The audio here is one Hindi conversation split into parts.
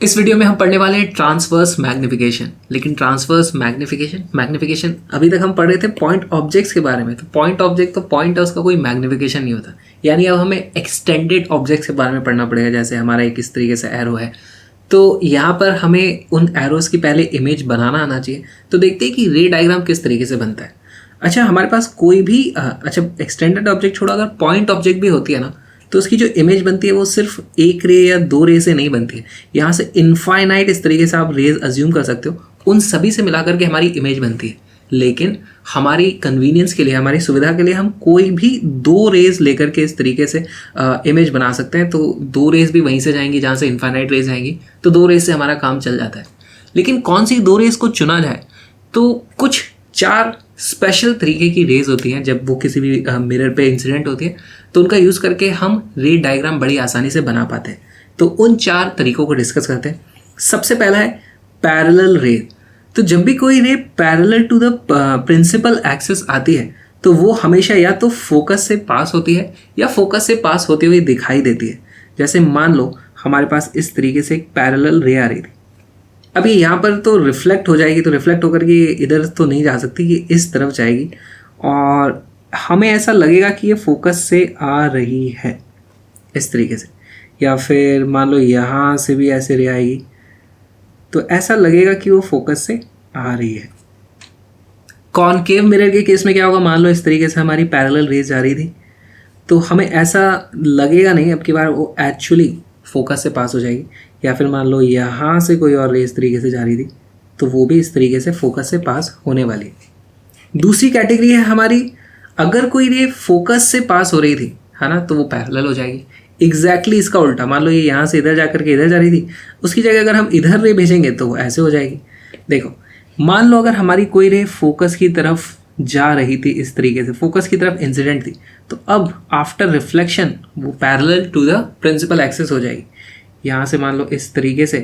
इस वीडियो में हम पढ़ने वाले हैं ट्रांसवर्स मैग्निफिकेशन। लेकिन ट्रांसवर्स मैग्निफिकेशन अभी तक हम पढ़ रहे थे पॉइंट ऑब्जेक्ट्स के बारे में। तो पॉइंट ऑब्जेक्ट तो पॉइंट है, उसका कोई मैग्निफिकेशन नहीं होता। यानी अब हमें एक्सटेंडेड ऑब्जेक्ट्स के बारे में पढ़ना पड़ेगा। जैसे हमारा एक इस तरीके से एरो है, तो यहाँ पर हमें उन एरोस की पहले इमेज बनाना आना चाहिए। तो देखते हैं कि रे डायग्राम किस तरीके से बनता है। अच्छा, हमारे पास कोई भी एक्सटेंडेड ऑब्जेक्ट छोड़ो, अगर पॉइंट ऑब्जेक्ट भी होती है ना, तो उसकी जो इमेज बनती है वो सिर्फ एक रे या दो रे से नहीं बनती है। यहाँ से इनफाइनाइट इस तरीके से आप रेज अज्यूम कर सकते हो, उन सभी से मिलाकर के हमारी इमेज बनती है। लेकिन हमारी कन्वीनियंस के लिए, हमारी सुविधा के लिए हम कोई भी दो रेज लेकर के इस तरीके से इमेज बना सकते हैं। तो दो रेज भी वहीं से जाएंगी जहाँ से इनफाइनाइट रेज आएंगी, तो दो रेज से हमारा काम चल जाता है। लेकिन कौन सी दो रेज को चुना जाए, तो कुछ चार स्पेशल तरीके की रेज होती हैं। जब वो किसी भी मिरर पे इंसिडेंट होती है, तो उनका यूज़ करके हम रे डायग्राम बड़ी आसानी से बना पाते हैं। तो उन चार तरीकों को डिस्कस करते हैं। सबसे पहला है पैरेलल रे। तो जब भी कोई ray parallel to the principal axis आती है, तो वो हमेशा या तो फोकस से पास होती है या फोकस से पास होती हुई दिखाई देती है। जैसे मान लो हमारे पास इस तरीके से एक पैरेलल रे आ रही थी। अभी यहाँ पर तो रिफ्लेक्ट हो जाएगी, तो रिफ्लेक्ट होकर के इधर तो नहीं जा सकती, ये इस तरफ जाएगी और हमें ऐसा लगेगा कि ये फोकस से आ रही है इस तरीके से। या फिर मान लो यहाँ से भी ऐसे रे आएगी, तो ऐसा लगेगा कि वो फोकस से आ रही है। कॉनकेव मिरर के केस में क्या होगा, मान लो इस तरीके से हमारी पैरेलल रेज जा रही थी, तो हमें ऐसा लगेगा नहीं, अब की बार वो एक्चुअली फोकस से पास हो जाएगी। या फिर मान लो यहाँ से कोई और रे इस तरीके से जा रही थी, तो वो भी इस तरीके से फोकस से पास होने वाली है। दूसरी कैटेगरी है हमारी, अगर कोई रे फोकस से पास हो रही थी, है ना, तो वो पैरेलल हो जाएगी। एग्जैक्टली इसका उल्टा, मान लो ये यहाँ से इधर जा करके इधर जा रही थी, उसकी जगह अगर हम इधर रे भेजेंगे तो वो ऐसे हो जाएगी। देखो, मान लो अगर हमारी कोई रे फोकस की तरफ जा रही थी, इस तरीके से फोकस की तरफ इंसिडेंट थी, तो अब आफ्टर रिफ्लेक्शन वो parallel to the principal axis हो जाएगी। यहाँ से मान लो इस तरीके से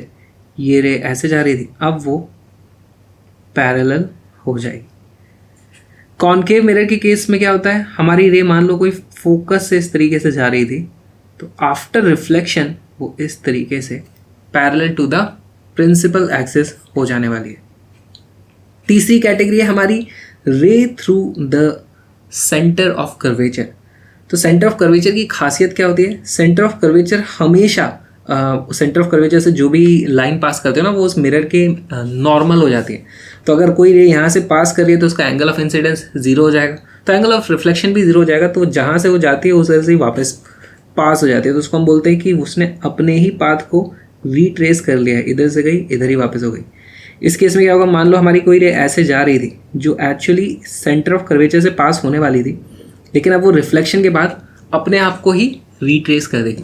ये रे ऐसे जा रही थी, अब वो पैरेलल हो जाएगी। कॉनकेव मिरर के केस में क्या होता है, हमारी रे मान लो कोई फोकस से इस तरीके से जा रही थी, तो आफ्टर रिफ्लेक्शन वो इस तरीके से parallel to the principal axis हो जाने वाली है। तीसरी कैटेगरी है हमारी ray through the centre of curvature. तो सेंटर ऑफ कर्वेचर की खासियत क्या होती है, सेंटर ऑफ कर्वेचर हमेशा सेंटर ऑफ कर्वेचर से जो भी लाइन पास करते हो ना, वो उस मिरर के नॉर्मल हो जाती है। तो अगर कोई रे यहाँ से पास कर रही है, तो उसका एंगल ऑफ इंसिडेंस जीरो हो जाएगा, तो एंगल ऑफ रिफ्लेक्शन भी जीरो हो जाएगा। तो जहाँ से वो जाती है उस तरह से ही वापस पास हो जाती है। तो उसको हम बोलते हैं कि उसने अपने ही पाथ को रीट्रेस कर लिया है, इधर से गई इधर ही वापस हो गई। इस केस में क्या होगा, मान लो हमारी कोई रे ऐसे जा रही थी जो एक्चुअली सेंटर ऑफ कर्वेचर से पास होने वाली थी, लेकिन अब वो रिफ्लेक्शन के बाद अपने आप को ही रीट्रेस कर देगी।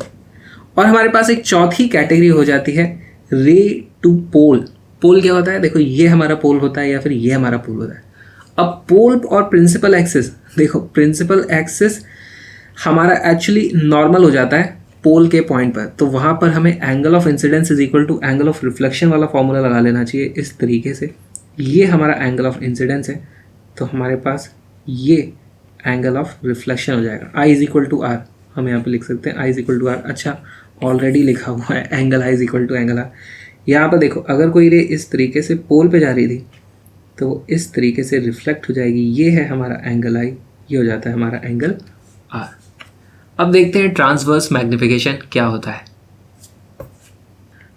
और हमारे पास एक चौथी कैटेगरी हो जाती है रे टू पोल। पोल क्या होता है, देखो ये हमारा पोल होता है या फिर ये हमारा पोल होता है। अब पोल और प्रिंसिपल एक्सिस, देखो प्रिंसिपल एक्सिस हमारा एक्चुअली नॉर्मल हो जाता है पोल के पॉइंट पर, तो वहाँ पर हमें angle of incidence is equal to angle of reflection वाला फॉर्मूला लगा लेना चाहिए इस तरीके से। ये हमारा एंगल ऑफ इंसिडेंस है, तो हमारे पास ये एंगल ऑफ रिफ्लेक्शन हो जाएगा। I is equal to R, हम यहाँ पे लिख सकते हैं I is equal to R. अच्छा, ऑलरेडी लिखा हुआ है angle I is equal to angle R. यहाँ पर देखो, अगर कोई रे इस तरीके से पोल पे जा रही थी, तो इस तरीके से रिफ्लेक्ट हो जाएगी। ये है हमारा एंगल आई, ये हो जाता है हमारा एंगल आर। अब देखते हैं ट्रांसवर्स मैग्निफिकेशन क्या होता है।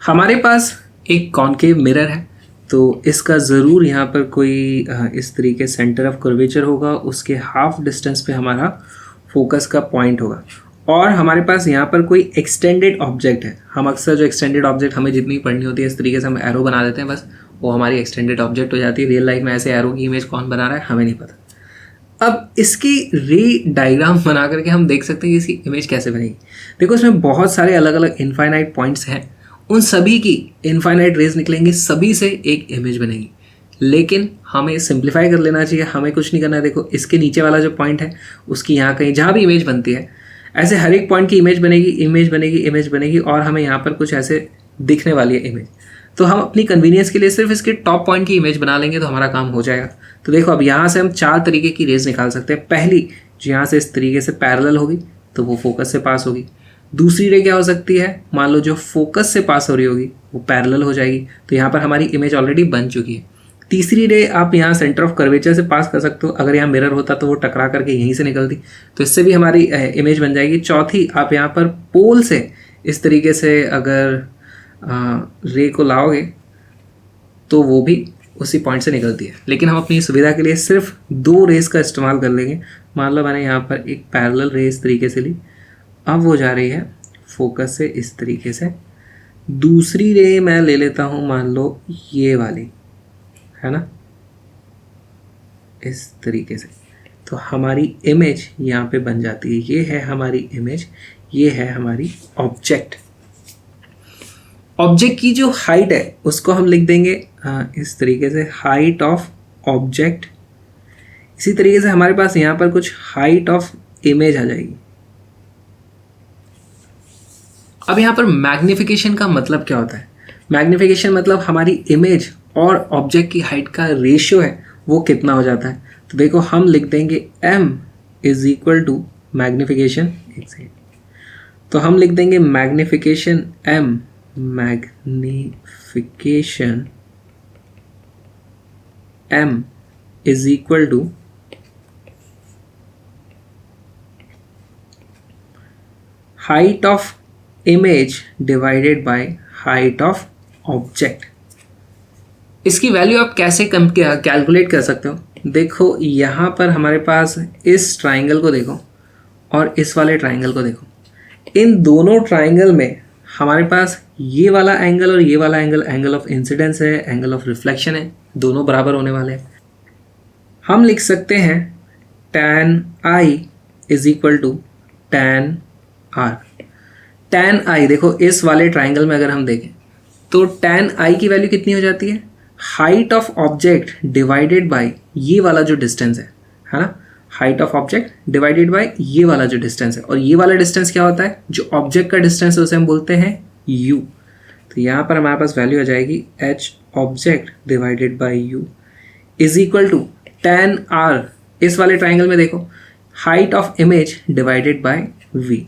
हमारे पास एक कॉनकेव मिरर है, तो इसका ज़रूर यहाँ पर कोई इस तरीके सेंटर ऑफ कर्वेचर होगा, उसके हाफ डिस्टेंस पे हमारा फोकस का पॉइंट होगा। और हमारे पास यहाँ पर कोई एक्सटेंडेड ऑब्जेक्ट है। हम अक्सर जो एक्सटेंडेड ऑब्जेक्ट हमें जितनी पढ़नी होती है, इस तरीके से हम एरो बना देते हैं, बस वो हमारी एक्सटेंडेड ऑब्जेक्ट हो जाती है। रियल लाइफ में ऐसे एरो की इमेज कौन बना रहा है हमें नहीं पता। अब इसकी रे डायग्राम बना करके हम देख सकते हैं कि इसकी इमेज कैसे बनेगी। देखो, इसमें बहुत सारे अलग अलग इनफाइनाइट पॉइंट्स हैं, उन सभी की इनफाइनाइट रेज निकलेंगी, सभी से एक इमेज बनेगी। लेकिन हमें सिंप्लीफाई कर लेना चाहिए, हमें कुछ नहीं करना है। देखो, इसके नीचे वाला जो पॉइंट है उसकी यहाँ कहीं जहाँ भी इमेज बनती है, ऐसे हर एक पॉइंट की इमेज बनेगी, इमेज बनेगी, इमेज बनेगी, और हमें यहाँ पर कुछ ऐसे दिखने वाली है इमेज। तो हम अपनी कन्वीनियंस के लिए सिर्फ इसके टॉप पॉइंट की इमेज बना लेंगे, तो हमारा काम हो जाएगा। तो देखो, अब यहाँ से हम चार तरीके की रेज निकाल सकते हैं। पहली, जो यहाँ से इस तरीके से पैरेलल होगी, तो वो फोकस से पास होगी। दूसरी रे क्या हो सकती है, मान लो जो फोकस से पास हो रही होगी वो पैरेलल हो जाएगी, तो यहाँ पर हमारी इमेज ऑलरेडी बन चुकी है। तीसरी रे आप यहाँ सेंटर ऑफ कर्वेचर से पास कर सकते हो, अगर यहाँ मिरर होता तो वो टकरा करके यहीं से निकलती, तो इससे भी हमारी इमेज बन जाएगी। चौथी, आप यहाँ पर पोल से इस तरीके से अगर रे को लाओगे तो वो भी उसी पॉइंट से निकलती है, लेकिन हम अपनी सुविधा के लिए सिर्फ 2 रेस का इस्तेमाल कर लेंगे। मान लो मैंने यहाँ पर एक पैरेलल रे इस तरीके से ली, अब वो जा रही है फोकस से इस तरीके से। दूसरी रे मैं ले लेता हूँ, मान लो ये वाली है ना, इस तरीके से, तो हमारी इमेज यहाँ पे बन जाती है। ये है हमारी इमेज, ये है हमारी ऑब्जेक्ट। ऑब्जेक्ट की जो हाइट है उसको हम लिख देंगे इस तरीके से, हाइट ऑफ ऑब्जेक्ट। इसी तरीके से हमारे पास यहाँ पर कुछ हाइट ऑफ इमेज आ जाएगी। अब यहाँ पर मैग्निफिकेशन का मतलब क्या होता है? मैग्निफिकेशन मतलब हमारी इमेज और ऑब्जेक्ट की हाइट का रेशियो है वो कितना हो जाता है। तो देखो हम लिख देंगे m is equal to magnification, तो हम लिख देंगे magnification m, magnification m is equal to height of image divided by height of object. इसकी वैल्यू आप कैसे कैलकुलेट कर सकते हो? देखो यहाँ पर हमारे पास इस ट्राइंगल को देखो और इस वाले ट्राइंगल को देखो, इन दोनों ट्राइंगल में हमारे पास ये वाला एंगल और ये वाला एंगल, एंगल ऑफ इंसिडेंस है, एंगल ऑफ रिफ्लेक्शन है, दोनों बराबर होने वाले हैं। हम लिख सकते हैं tan i is equal to tan r। tan i देखो इस वाले ट्राइंगल में अगर हम देखें तो tan i की वैल्यू कितनी हो जाती है, height of object divided bye ये वाला जो डिस्टेंस है ना, height of object divided bye ये वाला जो डिस्टेंस है, और ये वाला डिस्टेंस क्या होता है, जो ऑब्जेक्ट का डिस्टेंस है उसे हम बोलते हैं u। तो यहाँ पर हमारे पास वैल्यू आ जाएगी h object divided by u is equal to tan r। इस वाले ट्राइंगल में देखो height of image divided by v,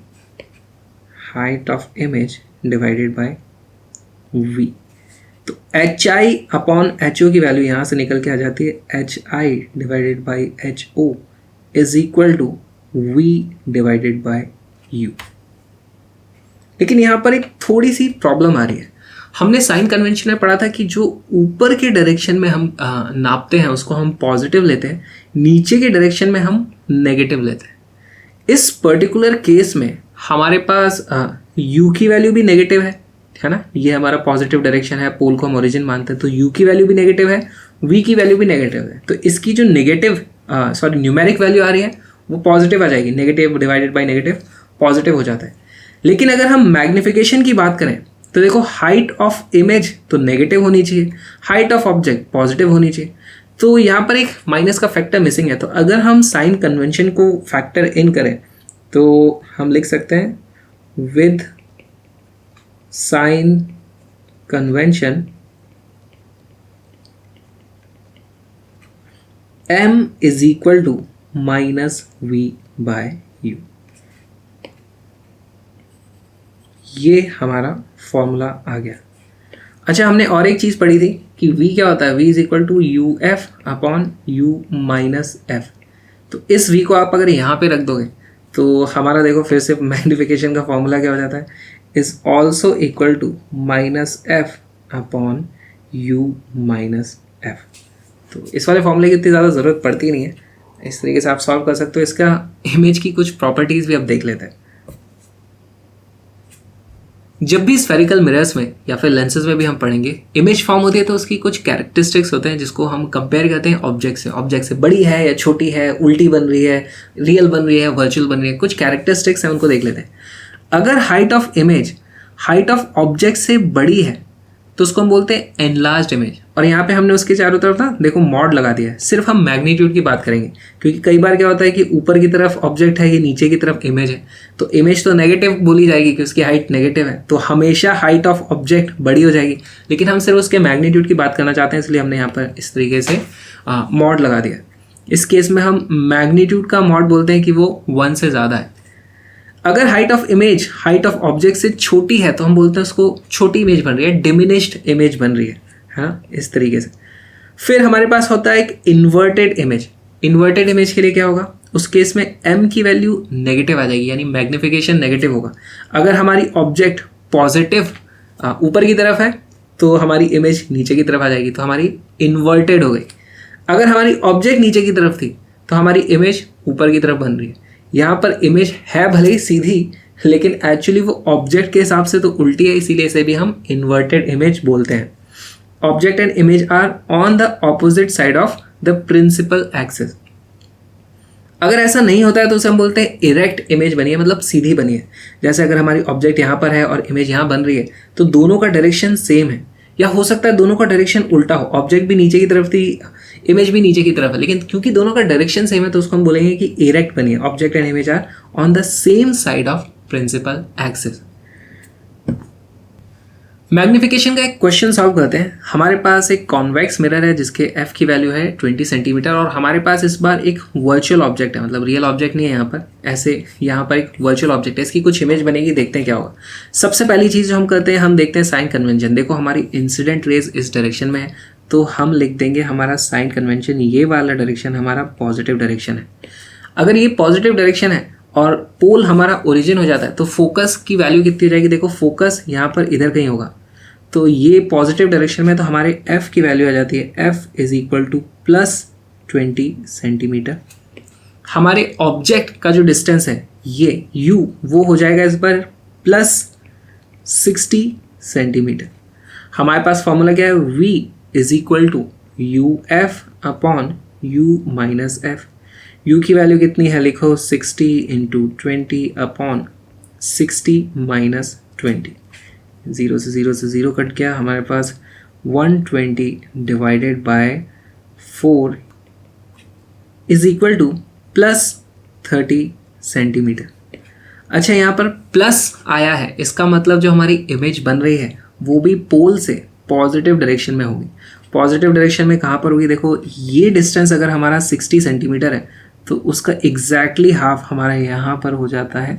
height of image divided by v। तो H I upon H O की वैल्यू यहाँ से निकल के आ जाती है H I divided by H O is equal to V divided by U. लेकिन यहाँ पर एक थोड़ी सी प्रॉब्लम आ रही है। हमने साइन कन्वेंशन में पढ़ा था कि जो ऊपर के डायरेक्शन में हम नापते हैं उसको हम पॉजिटिव लेते हैं, नीचे के डायरेक्शन में हम नेगेटिव लेते हैं। इस पर्टिकुलर केस में हमारे पास यू की वैल्यू भी नेगेटिव है ना, ये हमारा पॉजिटिव डायरेक्शन है, पोल को हम ओरिजिन मानते हैं, तो u की वैल्यू भी नेगेटिव है, v की वैल्यू भी नेगेटिव है। तो इसकी जो नेगेटिव न्यूमेरिक वैल्यू आ रही है वो पॉजिटिव आ जाएगी, negative divided by negative positive हो जाता है। लेकिन अगर हम मैग्निफिकेशन की बात करें तो देखो हाइट ऑफ इमेज तो नेगेटिव होनी चाहिए, हाइट ऑफ ऑब्जेक्ट पॉजिटिव होनी चाहिए, तो यहाँ पर एक माइनस का फैक्टर मिसिंग है। तो अगर हम साइन कन्वेंशन को फैक्टर इन करें तो हम लिख सकते हैं with sign convention m is equal to minus V by U. ये हमारा फॉर्मूला आ गया। अच्छा, हमने और एक चीज़ पढ़ी थी कि v क्या होता है, v is equal to U F upon U minus F. तो इस v को आप अगर यहाँ पे रख दोगे तो हमारा देखो फिर से मैग्निफिकेशन का फॉर्मूला क्या हो जाता है, is also equal to minus F upon U minus F. तो इस वाले फॉर्मूले की इतनी ज़्यादा ज़रूरत पड़ती नहीं है, इस तरीके से आप सॉल्व कर सकते हो। इसका इमेज की कुछ प्रॉपर्टीज़ भी आप देख लेते हैं। जब भी स्फेरिकल मिरर्स में या फिर लेंसेज में भी हम पढ़ेंगे इमेज फॉर्म होती है तो उसकी कुछ कैरेक्टरिस्टिक्स होते हैं जिसको हम कंपेयर करते हैं ऑब्जेक्ट से। ऑब्जेक्ट से बड़ी है या छोटी है, उल्टी बन रही है, रियल बन रही है, वर्चुअल बन रही है, कुछ कैरेक्टरिस्टिक्स हैं उनको देख लेते हैं। अगर height of image height of object से बड़ी है तो उसको हम बोलते हैं एनलार्ज्ड इमेज। और यहाँ पे हमने उसके चारों तरफ ना देखो मॉड लगा दिया है, सिर्फ हम मैग्नीट्यूड की बात करेंगे, क्योंकि कई बार क्या होता है कि ऊपर की तरफ ऑब्जेक्ट है, ये नीचे की तरफ इमेज है, तो इमेज तो नेगेटिव बोली जाएगी कि उसकी हाइट नेगेटिव है, तो हमेशा हाइट ऑफ ऑब्जेक्ट बड़ी हो जाएगी। लेकिन हम सिर्फ उसके मैग्नीट्यूड की बात करना चाहते हैं, इसलिए हमने यहाँ पर इस तरीके से मॉड लगा दिया। इस केस में हम मैग्नीट्यूड का मॉड बोलते हैं कि वो 1 से ज़्यादा है। अगर height of image height of object से छोटी है तो हम बोलते हैं उसको छोटी इमेज बन रही है, डिमिनिश्ड इमेज बन रही है, हाँ, इस तरीके से। फिर हमारे पास होता है एक इन्वर्टेड इमेज। इन्वर्टेड इमेज के लिए क्या होगा, उस केस में m की वैल्यू नेगेटिव आ जाएगी, यानी मैग्निफिकेशन नेगेटिव होगा। अगर हमारी ऑब्जेक्ट पॉजिटिव ऊपर की तरफ है तो हमारी इमेज नीचे की तरफ आ जाएगी, तो हमारी इन्वर्टेड हो गई। अगर हमारी ऑब्जेक्ट नीचे की तरफ थी तो हमारी इमेज ऊपर की तरफ बन रही है। यहाँ पर इमेज है भले ही सीधी, लेकिन एक्चुअली वो ऑब्जेक्ट के हिसाब से तो उल्टी है, इसीलिए इसे भी हम इन्वर्टेड इमेज बोलते हैं। Object and image are on the opposite side of the principal axis. अगर ऐसा नहीं होता है तो उसे हम बोलते हैं इरेक्ट इमेज बनी है, मतलब सीधी बनी है। जैसे अगर हमारी ऑब्जेक्ट यहाँ पर है और इमेज यहाँ बन रही है तो दोनों का डायरेक्शन सेम है, या हो सकता है दोनों का डायरेक्शन उल्टा हो, ऑब्जेक्ट भी नीचे की तरफ थी, इमेज भी नीचे की तरफ है, लेकिन क्योंकि दोनों का डायरेक्शन सेम है तो उसको हम बोलेंगे कि इरेक्ट बनी है। Object and image are on the same side of principal axis. Magnification का एक क्वेश्चन सॉल्व करते हैं। हमारे पास एक कॉन्वेक्स मिरर है जिसके f की वैल्यू है 20 सेंटीमीटर, और हमारे पास इस बार एक वर्चुअल ऑब्जेक्ट है, मतलब रियल ऑब्जेक्ट नहीं है यहाँ पर, ऐसे यहाँ पर एक वर्चुअल ऑब्जेक्ट है। इसकी कुछ इमेज बनेगी, देखते हैं क्या होगा। सबसे पहली चीज़ जो हम करते हैं, हम देखते हैं साइन कन्वेंशन। देखो हमारी इंसिडेंट रेज इस डायरेक्शन में है तो हम लिख देंगे हमारा साइन कन्वेंशन, ये वाला डायरेक्शन हमारा पॉजिटिव डायरेक्शन है। अगर ये पॉजिटिव डायरेक्शन है और पोल हमारा ओरिजिन हो जाता है तो फोकस की वैल्यू कितनी हो जाएगी, देखो फोकस यहाँ पर इधर कहीं होगा, तो ये पॉजिटिव डायरेक्शन में, तो हमारे f की वैल्यू आ जाती है f is equal to +20 centimetre. हमारे ऑब्जेक्ट का जो डिस्टेंस है ये u, वो हो जाएगा इस बार +60 सेंटीमीटर। हमारे पास फॉर्मूला क्या है, v is equal to uf upon u minus f। u की वैल्यू कितनी है, लिखो 60 इंटू 20 अपॉन 60 माइनस 20। 0 से 0 से 0 कट गया, हमारे पास 120 divided by 4 is equal to +30 centimetre. अच्छा, यहाँ पर प्लस आया है, इसका मतलब जो हमारी इमेज बन रही है वो भी पोल से पॉजिटिव डायरेक्शन में होगी। पॉजिटिव डायरेक्शन में कहाँ पर होगी, देखो ये डिस्टेंस अगर हमारा 60 सेंटीमीटर है तो उसका एग्जैक्टली हाफ हमारा यहाँ पर हो जाता है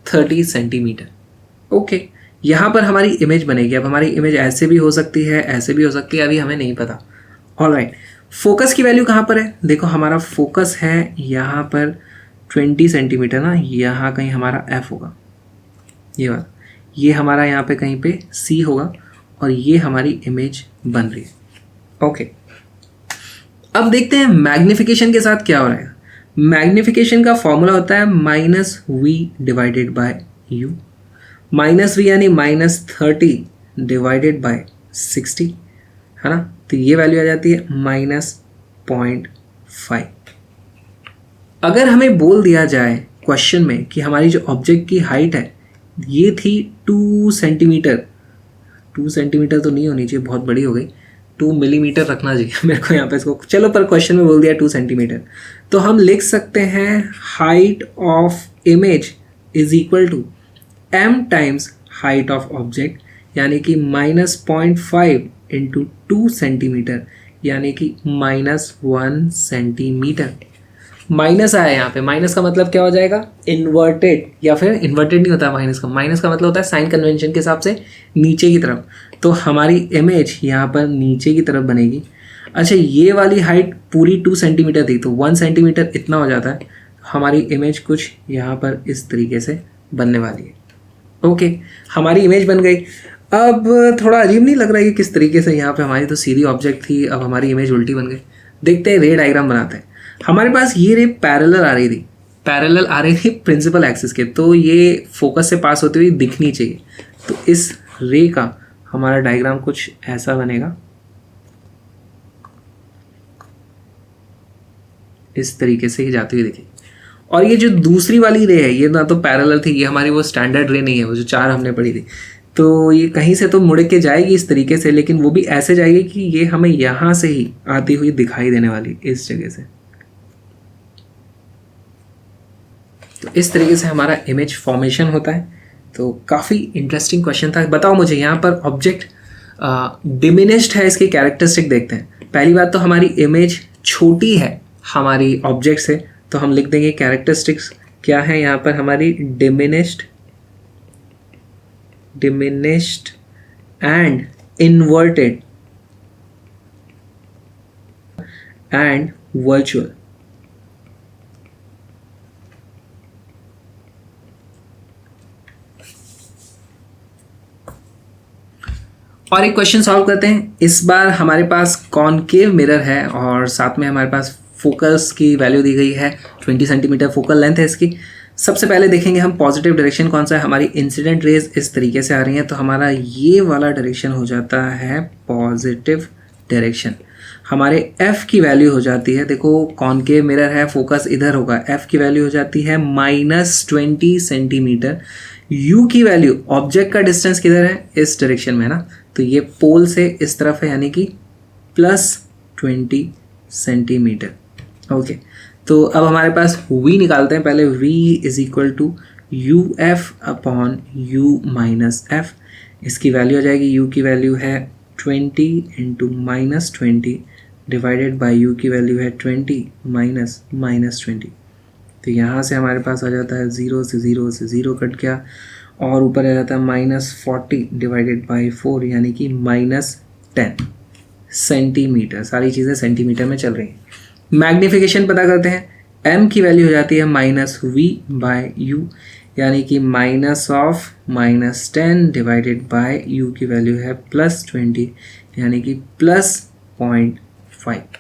30 सेंटीमीटर। ओके, यहाँ पर हमारी इमेज बनेगी। अब हमारी इमेज ऐसे भी हो सकती है, ऐसे भी हो सकती है, अभी हमें नहीं पता। ऑलराइट, फोकस की वैल्यू कहाँ पर है, देखो हमारा फोकस है यहाँ पर 20 सेंटीमीटर ना, यहाँ कहीं हमारा f होगा, ये बात, ये हमारा यहाँ पे कहीं पे c होगा, और ये हमारी इमेज बन रही है। ओके, अब देखते हैं मैग्निफिकेशन के साथ क्या हो रहा है। मैग्निफिकेशन का फॉर्मूला होता है -v divided by u। -v यानी -30 डिवाइडेड बाय 60, है ना, तो ये वैल्यू आ जाती है -0.5। अगर हमें बोल दिया जाए क्वेश्चन में कि हमारी जो ऑब्जेक्ट की हाइट है ये थी 2 सेंटीमीटर, 2 सेंटीमीटर तो नहीं होनी चाहिए, बहुत बड़ी हो गई, 2 मिलीमीटर रखना चाहिए मेरे को यहाँ पे इसको, चलो पर क्वेश्चन में बोल दिया 2 सेंटीमीटर, तो हम लिख सकते हैं height of image is equal to m times height of object, यानी कि -0.5 इंटू 2 सेंटीमीटर, यानी कि -1 सेंटीमीटर। माइनस आया यहाँ पे, माइनस का मतलब क्या हो जाएगा, इन्वर्टेड, या फिर इन्वर्टेड नहीं होता माइनस का मतलब होता है साइन कन्वेंशन के हिसाब से नीचे की तरफ, तो हमारी इमेज यहाँ पर नीचे की तरफ बनेगी। अच्छा, ये वाली हाइट पूरी 2 सेंटीमीटर थी तो 1 सेंटीमीटर इतना हो जाता है, हमारी इमेज कुछ यहाँ पर इस तरीके से बनने वाली है। ओके, हमारी इमेज बन गई। अब थोड़ा अजीब नहीं लग रहा है कि किस तरीके से यहाँ पे हमारी तो सीधी ऑब्जेक्ट थी, अब हमारी इमेज उल्टी बन गई। देखते हैं, रे डायग्राम बनाते हैं। हमारे पास ये रे पैरेलल आ रही थी प्रिंसिपल एक्सिस के, तो ये फोकस से पास होती हुई दिखनी चाहिए। तो इस रे का हमारा डायग्राम कुछ ऐसा बनेगा, इस तरीके से ही जाती हुई दिखेगी। और ये जो दूसरी वाली रे है ये ना तो पैरेलल थी, ये हमारी वो स्टैंडर्ड रे नहीं है, वो जो 4 हमने पढ़ी थी, तो ये कहीं से तो मुड़ के जाएगी इस तरीके से, लेकिन वो भी ऐसे जाएगी कि ये हमें यहाँ से ही आती हुई दिखाई देने वाली, इस जगह से। तो इस तरीके से हमारा इमेज फॉर्मेशन होता है। तो काफ़ी इंटरेस्टिंग क्वेश्चन था। बताओ मुझे, यहाँ पर ऑब्जेक्ट डिमिनिश्ड है, इसकी कैरेक्टरिस्टिक देखते हैं। पहली बात तो हमारी इमेज छोटी है हमारी ऑब्जेक्ट से, तो हम लिख देंगे कैरेक्टरिस्टिक्स क्या है यहाँ पर हमारी diminished and inverted and virtual. और एक क्वेश्चन सॉल्व करते हैं। इस बार हमारे पास कॉनकेव मिरर है और साथ में हमारे पास फोकस की वैल्यू दी गई है 20 सेंटीमीटर फोकल लेंथ है इसकी। सबसे पहले देखेंगे हम पॉजिटिव डायरेक्शन कौन सा है। हमारी इंसिडेंट रेज इस तरीके से आ रही हैं, तो हमारा ये वाला डायरेक्शन हो जाता है पॉजिटिव डायरेक्शन। हमारे f की वैल्यू हो जाती है, देखो कॉनकेव मिरर है, फोकस इधर होगा, f की वैल्यू हो जाती है -20 सेंटीमीटर। u की वैल्यू, ऑब्जेक्ट का डिस्टेंस किधर है, इस डायरेक्शन में है ना, तो ये पोल से इस तरफ है यानी कि +20 सेंटीमीटर। ओके, तो अब हमारे पास v निकालते हैं। पहले v is equal to uf upon u minus f। इसकी वैल्यू आ जाएगी, u की वैल्यू है 20 इंटू -20 डिवाइडेड बाई u की वैल्यू है 20 माइनस -20। तो यहाँ से हमारे पास आ जाता है 0 से 0 कट गया और ऊपर आ जाता है -40 डिवाइडेड बाई 4 यानी कि -10 सेंटीमीटर। सारी चीज़ें सेंटीमीटर में चल रही हैं। मैग्नीफिकेशन पता करते हैं। m की वैल्यू हो जाती है -v/u यानी कि -10 डिवाइडेड बाय u की वैल्यू है +20 यानी कि +0.5।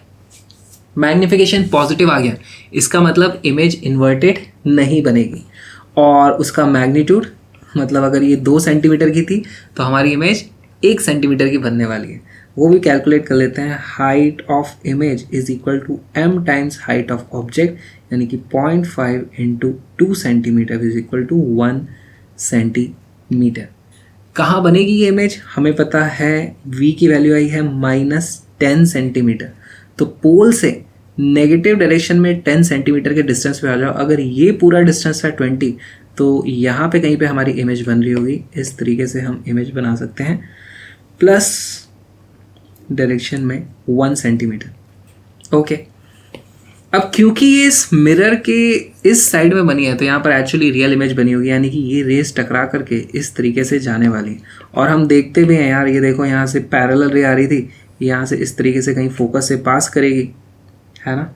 मैग्नीफिकेशन पॉजिटिव आ गया, इसका मतलब इमेज इन्वर्टेड नहीं बनेगी और उसका मैग्नीट्यूड मतलब अगर ये 2 सेंटीमीटर की थी तो हमारी इमेज 1 सेंटीमीटर की बनने वाली है। वो भी कैलकुलेट कर लेते हैं। Height of image is equal to m times height of object यानी कि 0.5 into 2 centimetre is equal to 1 centimetre. कहाँ बनेगी ये इमेज, हमें पता है v की वैल्यू आई है -10 सेंटीमीटर। तो पोल से नेगेटिव डायरेक्शन में 10 सेंटीमीटर के डिस्टेंस पे आ जाओ। अगर ये पूरा डिस्टेंस है 20 तो यहाँ पे कहीं पे हमारी इमेज बन रही होगी। इस तरीके से हम इमेज बना सकते हैं प्लस डायरेक्शन में 1 सेंटीमीटर। ओके, अब क्योंकि ये इस मिरर के इस साइड में बनी है तो यहाँ पर एक्चुअली रियल इमेज बनी होगी यानी कि ये रेस टकरा करके इस तरीके से जाने वाली है। और हम देखते भी हैं यार, ये देखो यहाँ से पैरेलल रे आ रही थी, यहाँ से इस तरीके से कहीं फोकस से पास करेगी, है ना,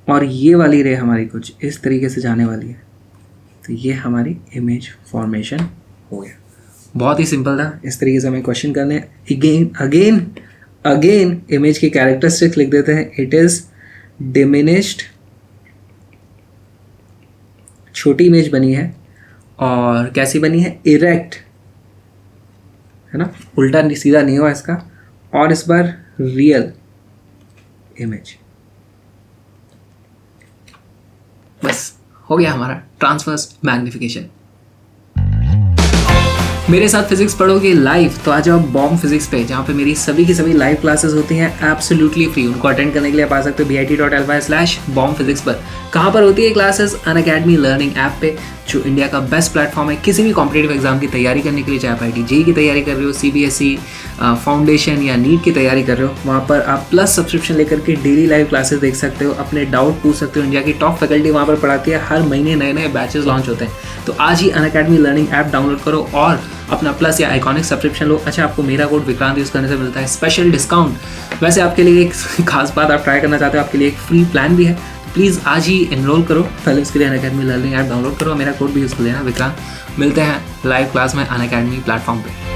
और ये वाली रे हमारी कुछ इस तरीके से जाने वाली है। तो ये हमारी इमेज फॉर्मेशन हो गया। बहुत ही सिंपल था। इस तरीके से हमें क्वेश्चन करने अगेन इमेज की कैरेक्टरिस्टिक्स लिख देते हैं। इट इज डिमिनिश्ड, छोटी इमेज बनी है और कैसी बनी है, इरेक्ट, है ना, उल्टा सीधा नहीं हुआ इसका, और इस बार रियल इमेज। बस हो गया हमारा ट्रांसवर्स मैग्निफिकेशन। मेरे साथ फिजिक्स पढ़ोगे लाइव तो आ जाओ बॉम्ब फिजिक्स पे, जहाँ पे मेरी सभी की सभी लाइव क्लासेस होती हैं एब्सोल्युटली फ्री। उनको अटेंड करने के लिए आप आ सकते हो bit.ly/bombphysics पर। कहाँ पर होती है क्लासेस, अनअकैडमी लर्निंग ऐप पे, जो इंडिया का बेस्ट प्लेटफॉर्म है किसी भी कॉम्पिटेटिव एग्जाम की तैयारी करने के लिए। चाहे आप IIT की तैयारी कर रहे हो, CBSE फाउंडेशन या नीट की तैयारी कर रहे हो, वहाँ पर आप प्लस सब्सक्रिप्शन लेकर के डेली लाइव क्लासेस देख सकते हो, अपने डाउट पूछ सकते हो। इंडिया की टॉप फैकल्टी वहाँ पर पढ़ाती है, हर महीने नए नए बैचेस लॉन्च होते हैं। तो आज ही अनअकैडमी लर्निंग ऐप डाउनलोड करो और अपना प्लस या आइकॉनिक सब्सक्रिप्शन लो। अच्छा, आपको मेरा कोड विक्रांत यूज़ करने से मिलता है स्पेशल डिस्काउंट। वैसे आपके लिए एक खास बात आप ट्राई करना चाहते हो, आपके लिए एक फ्री प्लान भी है। प्लीज़ आज ही एनरोल करो, पहले उसके लिए अनअकैडमी लर्निंग ऐप डाउनलोड करो, मेरा कोड भी यूज़ कर लेना विक्रांत। मिलते हैं लाइव क्लास में अनअकैडमी प्लेटफॉर्म पे।